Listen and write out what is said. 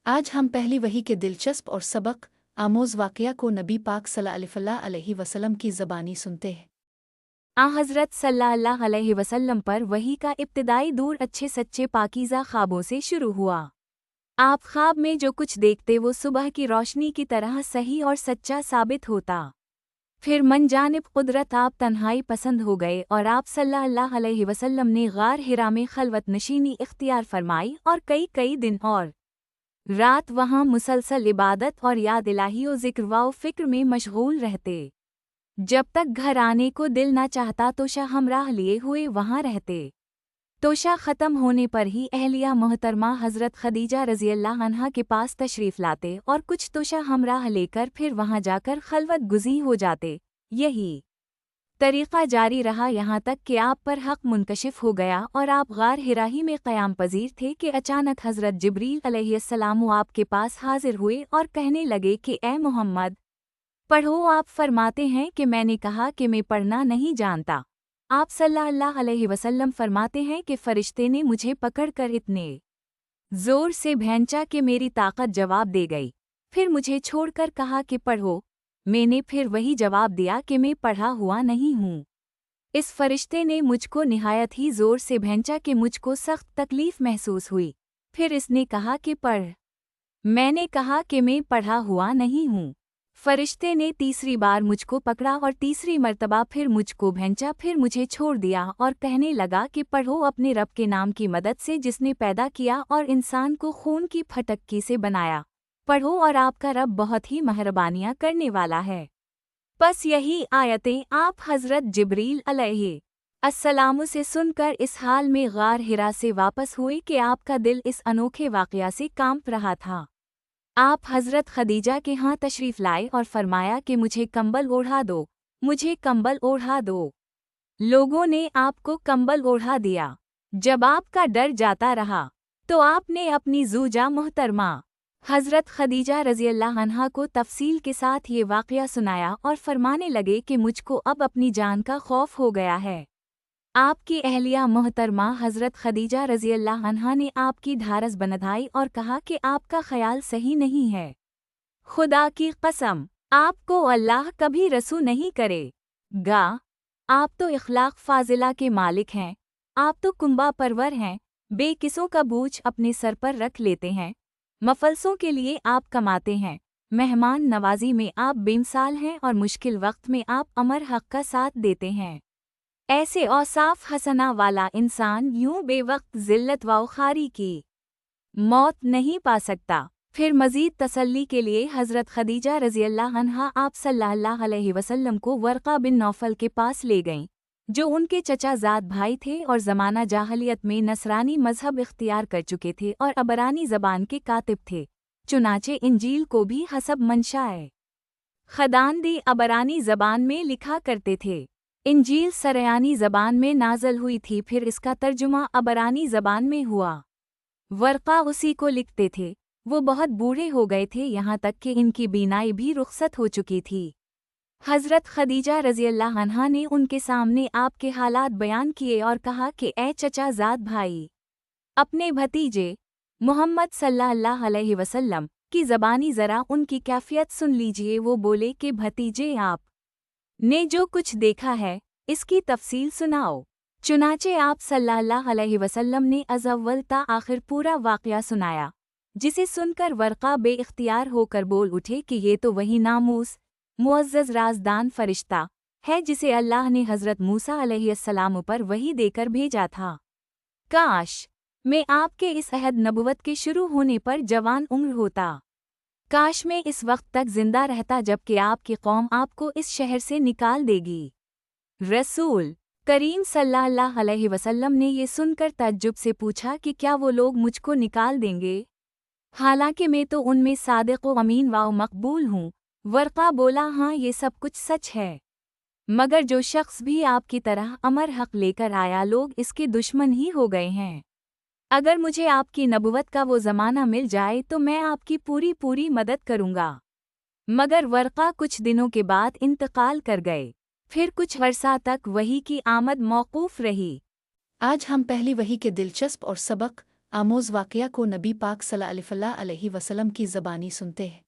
आज हम पहली वही के दिलचस्प और सबक आमोज़ वाक़या को नबी पाक सल्लल्लाहु अलैहि वसल्लम की ज़बानी सुनते हैं। हज़रत सल्लल्लाहु अलैहि वसल्लम पर वही का इब्तिदाई दौर अच्छे सच्चे पाकीज़ा ख्वाबों से शुरू हुआ। आप ख्वाब में जो कुछ देखते वो सुबह की रोशनी की तरह सही और सच्चा साबित होता। फिर मनजानिब कुदरत आप तन्हाई पसंद हो गए और आप सल्लल्लाहु अलैहि वसल्लम ने गार हिरा में खलवत नशीनी इख्तियार फरमाई और कई दिन और रात वहाँ मुसलसल इबादत और याद इलाही और ज़िक्र व फ़िक्र में मशगूल रहते। जब तक घर आने को दिल न चाहता तोशा हमराह लिए हुए वहाँ रहते। तोशा ख़त्म होने पर ही अहलिया मोहतरमा हज़रत खदीजा रज़ियल्लाहु अन्हा के पास तशरीफ़ लाते और कुछ तोशा हमराह लेकर फिर वहाँ जाकर खलवत गुज़ी हो जाते। यही तरीक़ा जारी रहा यहाँ तक कि आप पर हक़ मुनकशिफ हो गया और आप गार हिराही में क़याम पज़ीर थे कि अचानक हज़रत जिब्रील अलैहिस्सलाम आपके पास हाजिर हुए और कहने लगे कि ए मोहम्मद पढ़ो। आप फरमाते हैं कि मैंने कहा कि मैं पढ़ना नहीं जानता। आप सल्लल्लाहु अलैहि वसल्लम फरमाते हैं कि फ़रिश्ते ने मुझे पकड़कर इतने ज़ोर से भैंचा कि मेरी ताकत जवाब दे गई। फिर मुझे छोड़कर कहा कि पढ़ो। मैंने फिर वही जवाब दिया कि मैं पढ़ा हुआ नहीं हूँ। इस फरिश्ते ने मुझको निहायत ही ज़ोर से भैंचा कि मुझको सख्त तकलीफ़ महसूस हुई। फिर इसने कहा कि पढ़। मैंने कहा कि मैं पढ़ा हुआ नहीं हूँ। फरिश्ते ने तीसरी बार मुझको पकड़ा और तीसरी मर्तबा फिर मुझको भैंचा, फिर मुझे छोड़ दिया और कहने लगा कि पढ़ो अपने रब के नाम की मदद से जिसने पैदा किया और इंसान को खून की फटक्की से बनाया। पढ़ो और आपका रब बहुत ही मेहरबानियाँ करने वाला है। बस यही आयतें आप हज़रत जिब्रील अलैहिस्सलाम से सुनकर इस हाल में गार हिरा से वापस हुए कि आपका दिल इस अनोखे वाक़या से कांप रहा था। आप हज़रत खदीजा के यहाँ तशरीफ़ लाए और फरमाया कि मुझे कंबल ओढ़ा दो, मुझे कंबल ओढ़ा दो। लोगों ने आपको कंबल ओढ़ा दिया। जब आपका डर जाता रहा तो आपने अपनी ज़ूजा मोहतरमा हज़रत खदीजा रज़ियल्लाहु अन्हा को तफसील के साथ ये वाक़या सुनाया और फरमाने लगे कि मुझको अब अपनी जान का खौफ हो गया है। आपकी अहलिया मोहतरमा हज़रत खदीजा रज़ियल्लाहु अन्हा ने आपकी ढारस बंधाई और कहा कि आपका ख्याल सही नहीं है। खुदा की कसम आपको अल्लाह कभी रसू नहीं करेगा। आप तो इखलाक फाजिला के मालिक हैं। आप तो कुंबा परवर हैं। बेकिसों का बोझ अपने सर पर रख लेते हैं। मफलसों के लिए आप कमाते हैं। मेहमान नवाजी में आप बेमिसाल हैं और मुश्किल वक्त में आप अमर हक़ का साथ देते हैं। ऐसे औसाफ हसना वाला इंसान यूं बेवक्त ज़िल्लत व खारी की मौत नहीं पा सकता। फिर मज़ीद तसल्ली के लिए हज़रत खदीजा रज़ियल्लाहु अन्हा आप सल्लल्लाहु अलैहि वसल्लम को वर्क़ा बिन नौफल के पास ले गईं, जो उनके चचाज़ाद भाई थे और ज़माना जाहलियत में नसरानी मज़हब इख्तियार कर चुके थे और अबरानी ज़बान के कातिब थे। चुनाचे इंजील को भी हसब मंशाए खदांदी अबरानी ज़बान में लिखा करते थे। इंजील सरयानी ज़बान में नाज़ल हुई थी, फिर इसका तर्जुमा अबरानी ज़बान में हुआ। वर्क़ा उसी को लिखते थे। वो बहुत बूढ़े हो गए थे, यहाँ तक कि इनकी बीनाई भी रुखसत हो चुकी थी। हज़रत खदीजा रज़ियल्लाहु अन्हा ने उनके सामने आपके हालात बयान किए और कहा कि ए चचाज़ाद भाई, अपने भतीजे मोहम्मद सल्लल्लाहु अलैहि वसल्लम की ज़बानी ज़रा उनकी कैफ़ियत सुन लीजिए। वो बोले कि भतीजे आप ने जो कुछ देखा है इसकी तफसील सुनाओ। चुनाचे आप सल्लल्लाहु अलैहि वसल्लम ने अज़व्वल ता आखिर पूरा वाक़या सुनाया, जिसे सुनकर वर्क़ा बेइख्तियार होकर बोल उठे कि ये तो वही नामूस मुअज़्ज़ज़ राज़दान फ़रिश्ता है जिसे अल्लाह ने हज़रत मूसा अलैहिस्सलाम पर वही देकर भेजा था। काश मैं आपके इस अहद नबुवत के शुरू होने पर जवान उम्र होता। काश मैं इस वक्त तक जिंदा रहता जबकि आपकी कौम आपको इस शहर से निकाल देगी। रसूल करीम सल्लल्लाहु अलैहि वसल्लम ने ये सुनकर तअज्जुब से पूछा कि क्या वो लोग मुझको निकाल देंगे, हालांकि मैं तो उनमें सादिक़ व अमीन व मकबूल हूँ। वर्क़ा बोला, हाँ ये सब कुछ सच है, मगर जो शख्स भी आपकी तरह अमर हक़ लेकर आया लोग इसके दुश्मन ही हो गए हैं। अगर मुझे आपकी नबुवत का वो ज़माना मिल जाए तो मैं आपकी पूरी मदद करूँगा। मगर वर्क़ा कुछ दिनों के बाद इंतकाल कर गए। फिर कुछ अरसा तक वही की आमद मौकूफ़ रही। आज हम पहली वही के दिलचस्प और सबक آموز واقعہ کو نبی پاک صلی اللہ علیہ وسلم کی زبانی سنتے ہیں۔